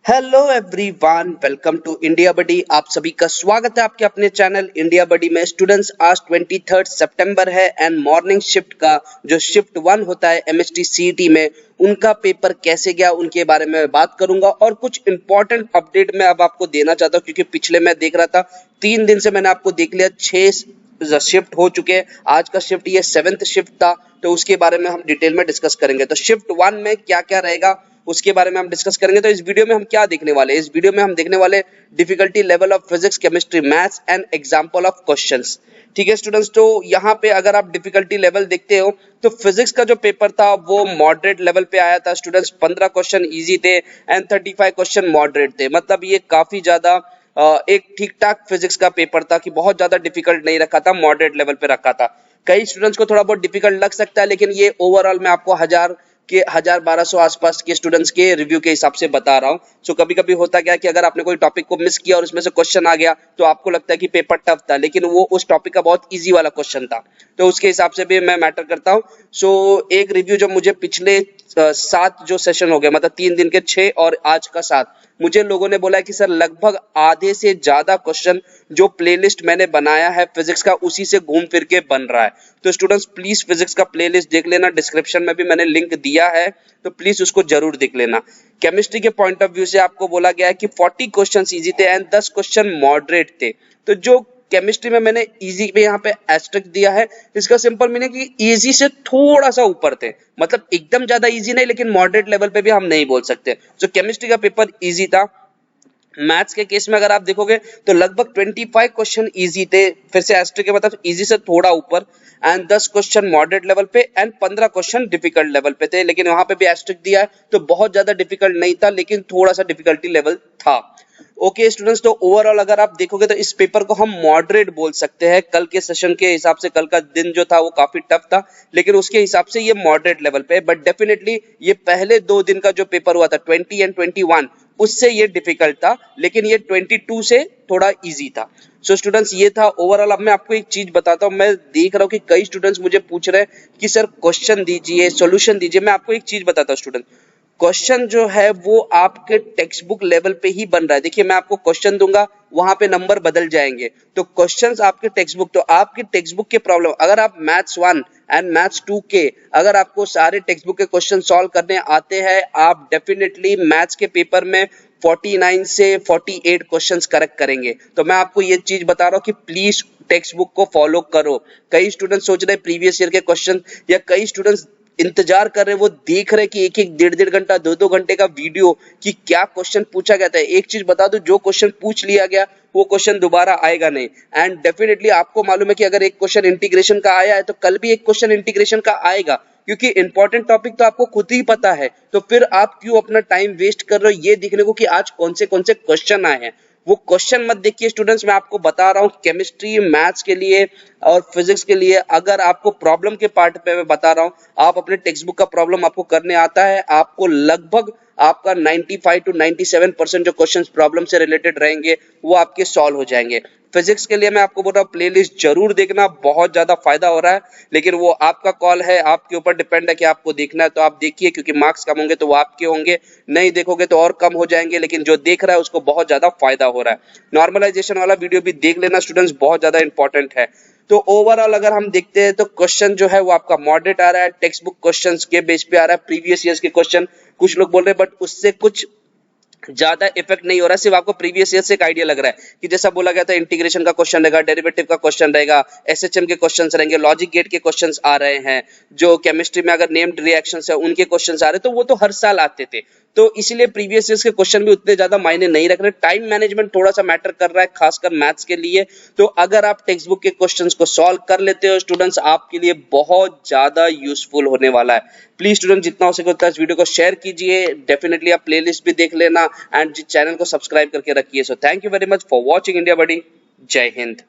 Hello everyone, welcome to India Buddy. आप सभी का स्वागत है आपके अपने चैनल इंडिया बडी में। स्टूडेंट्स, आज 23 सितंबर है एंड मॉर्निंग शिफ्ट का जो शिफ्ट 1 होता है एमएचटी सीईटी में, उनका पेपर कैसे गया उनके बारे में बात करूंगा और कुछ इंपॉर्टेंट अपडेट मैं अब आपको देना चाहता हूं, क्योंकि पिछले मैं देख रहा था 3 दिन से मैंने आपको देख लिया 6 शिफ्ट हो चुके हैं। आज का शिफ्ट ये 7th शिफ्ट था, तो उसके बारे में हम डिटेल में डिस्कस करेंगे। तो शिफ्ट 1 में क्या क्या रहेगा उसके बारे में हम डिस्कस करेंगे। तो इस वीडियो में हम क्या देखने वाले हैं? इस वीडियो में हम देखने वाले difficulty level of physics, chemistry, maths and example of questions. ठीक है स्टूडेंट्स, तो यहाँ पे अगर आप डिफिकल्टी लेवल देखते हो तो फिजिक्स का जो पेपर था वो मॉडरेट लेवल पे आया था स्टूडेंट्स। 15 क्वेश्चन इजी थे एंड 35 क्वेश्चन मॉडरेट थे। मतलब ये काफी ज्यादा एक ठीक ठाक फिजिक्स का पेपर था कि बहुत ज्यादा डिफिकल्ट नहीं रखा था, मॉडरेट लेवल पे रखा था। कई स्टूडेंट्स को थोड़ा बहुत डिफिकल्ट लग सकता है, लेकिन ये ओवरऑल मैं आपको 1200 आसपास के स्टूडेंट्स के रिव्यू के हिसाब से बता रहा हूँ। सो कभी कभी होता क्या कि अगर आपने कोई टॉपिक को मिस किया और उसमें से क्वेश्चन आ गया तो आपको लगता है कि पेपर टफ था, लेकिन वो उस टॉपिक का बहुत इजी वाला क्वेश्चन था, तो उसके हिसाब से भी मैं मैटर करता हूँ। सो एक रिव्यू जो मुझे पिछले 7 जो सेशन हो गए, मतलब 3 दिन के 6 और आज का 7, मुझे लोगों ने बोला कि सर लगभग आधे से ज्यादा क्वेश्चन जो प्लेलिस्ट मैंने बनाया है फिजिक्स का उसी से घूम फिर के बन रहा है। तो स्टूडेंट्स प्लीज फिजिक्स का प्लेलिस्ट देख लेना, डिस्क्रिप्शन में भी मैंने लिंक दिया है, तो प्लीज उसको जरूर देख लेना। केमिस्ट्री के पॉइंट ऑफ व्यू से आपको बोला गया है कि 40 क्वेश्चन इजी थे एंड 10 क्वेश्चन मॉडरेट थे। तो जो केमिस्ट्री में मैंने इजी पे यहाँ पे एस्टेरिस्क दिया है, इसका सिंपल मीनिंग कि इजी से थोड़ा सा ऊपर थे, मतलब एकदम ज्यादा इजी नहीं, लेकिन मॉडरेट लेवल पे भी हम नहीं बोल सकते। जो केमिस्ट्री का पेपर इजी था। मैथ्स के केस में अगर आप देखोगे तो लगभग 25 क्वेश्चन इजी थे, फिर से एस्टेरिस्क के मतलब इजी से थोड़ा ऊपर, एंड 10 क्वेश्चन मॉडरेट लेवल पे एंड 15 क्वेश्चन डिफिकल्ट लेवल पे थे। लेकिन वहां पे भी एस्टेरिस्क दिया है, तो बहुत ज्यादा डिफिकल्ट नहीं था, लेकिन थोड़ा सा डिफिकल्टी लेवल था। ओके स्टूडेंट्स, तो ओवरऑल अगर आप देखोगे तो इस पेपर को हम मॉडरेट बोल सकते हैं। कल के सेशन के हिसाब से कल का दिन जो था वो काफी टफ था, लेकिन उसके हिसाब से ये मॉडरेट लेवल पे है। बट डेफिनेटली ये पहले 2 दिन का जो पेपर हुआ था 20 एंड 21, उससे ये डिफिकल्ट था, लेकिन ये 22 से थोड़ा इजी था। सो स्टूडेंट्स ये था ओवरऑल। अब मैं आपको एक चीज बताता हूँ, मैं देख रहा हूँ कि कई स्टूडेंट्स मुझे पूछ रहे हैं कि सर क्वेश्चन दीजिए, सॉल्यूशन दीजिए। मैं आपको एक चीज बताता हूँ स्टूडेंट, क्वेश्चन जो है वो आपके टेक्स्ट बुक लेवल पे ही बन रहा है। देखिए मैं आपको क्वेश्चन दूंगा, वहां पे नंबर बदल जाएंगे, तो क्वेश्चंस आपके टेक्स्ट बुक, तो आपके टेक्स्ट बुक के प्रॉब्लम, अगर आप मैथ्स 1 एंड मैथ्स 2 के अगर आपको सारे टेक्स्ट बुक के क्वेश्चन सॉल्व करने आते हैं, आप डेफिनेटली मैथ्स के पेपर में 49 से 48 क्वेश्चंस करेक्ट करेंगे। तो मैं आपको ये चीज बता रहा हूँ कि प्लीज टेक्स्ट बुक को फॉलो करो। कई स्टूडेंट सोच रहे प्रीवियस ईयर के क्वेश्चन, या कई स्टूडेंट्स इंतजार कर रहे, वो देख रहे कि एक 1.5 घंटा 2 घंटे का वीडियो कि क्या क्वेश्चन पूछा गया था। एक चीज बता दो, जो क्वेश्चन पूछ लिया गया वो क्वेश्चन दोबारा आएगा नहीं। एंड डेफिनेटली आपको मालूम है कि अगर एक क्वेश्चन इंटीग्रेशन का आया है तो कल भी एक क्वेश्चन इंटीग्रेशन का आएगा, क्योंकि इंपॉर्टेंट टॉपिक तो आपको खुद ही पता है। तो फिर आप क्यों अपना टाइम वेस्ट कर रहे हो ये देखने को कि आज कौन से क्वेश्चन आए हैं? वो क्वेश्चन मत देखिए स्टूडेंट्स। मैं आपको बता रहा हूँ केमिस्ट्री, मैथ्स के लिए और फिजिक्स के लिए, अगर आपको प्रॉब्लम के पार्ट पे मैं बता रहा हूँ, आप अपने टेक्स्ट बुक का प्रॉब्लम आपको करने आता है, आपको लगभग आपका 95 to 97% जो क्वेश्चंस प्रॉब्लम से रिलेटेड रहेंगे वो आपके सॉल्व हो जाएंगे। फिजिक्स के लिए मैं आपको बोल रहा हूँ प्लेलिस्ट जरूर देखना, बहुत ज्यादा फायदा हो रहा है, लेकिन वो आपका कॉल है, आपके ऊपर डिपेंड है कि आपको देखना है तो आप देखिए, क्योंकि मार्क्स कम होंगे तो वो आपके होंगे, नहीं देखोगे तो और कम हो जाएंगे, लेकिन जो देख रहा है उसको बहुत ज्यादा फायदा हो रहा है। नॉर्मलाइजेशन वाला वीडियो भी देख लेना स्टूडेंट्स, बहुत ज्यादा इंपॉर्टेंट है। तो ओवरऑल अगर हम देखते हैं तो क्वेश्चन जो है वो आपका मॉडरेट आ रहा है, टेक्स्ट बुक क्वेश्चंस के बेस पे आ रहा है, प्रीवियस ईयर्स के क्वेश्चन कुछ लोग बोल रहे हैं, बट उससे कुछ ज्यादा इफेक्ट नहीं हो रहा है। सिर्फ आपको प्रीवियस ईयर से एक आइडिया लग रहा है कि जैसा बोला गया था इंटीग्रेशन का क्वेश्चन रहेगा, डेरिवेटिव का क्वेश्चन रहेगा, एसएचएम के क्वेश्चंस रहेंगे, लॉजिक गेट के क्वेश्चंस आ रहे हैं, जो केमिस्ट्री में अगर नेम्ड रिएक्शंस है उनके क्वेश्चंस आ रहे हैं, तो वो तो हर साल आते थे। तो इसीलिए प्रीवियस ईयर्स के क्वेश्चन भी उतने ज्यादा मायने नहीं रख रहे। टाइम मैनेजमेंट थोड़ा सा मैटर कर रहा है, खासकर मैथ्स के लिए। तो अगर आप टेक्स्ट बुक के क्वेश्चंस को सॉल्व कर लेते हो स्टूडेंट्स, आपके लिए बहुत ज्यादा यूजफुल होने वाला है। प्लीज स्टूडेंट जितना हो सके उतना इस वीडियो को शेयर कीजिए, डेफिनेटली आप प्लेलिस्ट भी देख लेना एंड चैनल को सब्सक्राइब करके रखिए। So thank you very much for watching India Buddy. जय हिंद।